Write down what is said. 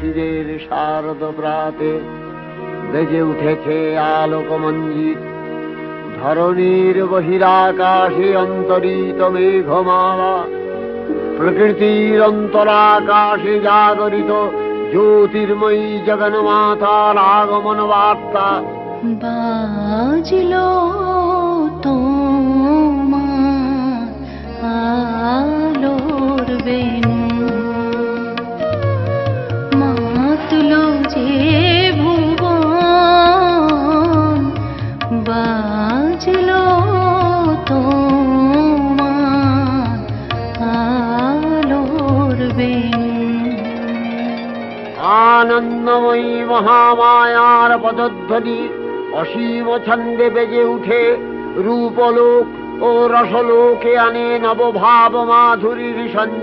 শিশিরের শারদ প্রাতে বেজে উঠেছে আলোকমঞ্জিত। ধরণীর বহিরাকাশে অন্তরিত মেঘমালা, প্রকৃতির অন্তরাকাশে জাগরিত জ্যোতির্ময়ী জগন্মাতার আগমন বার্তা। বাজলো তোমার আলোর বেনু, মাতলো যে ভুবন, বাজলো তোমার আলোর বেনু। আনন্দময়ী মহামায়ার পদধ্বনি অসীম ছন্দে বেজে উঠে রূপলোক ও রসলোকে আনে নবভাব মাধুরীর সঞ্চার।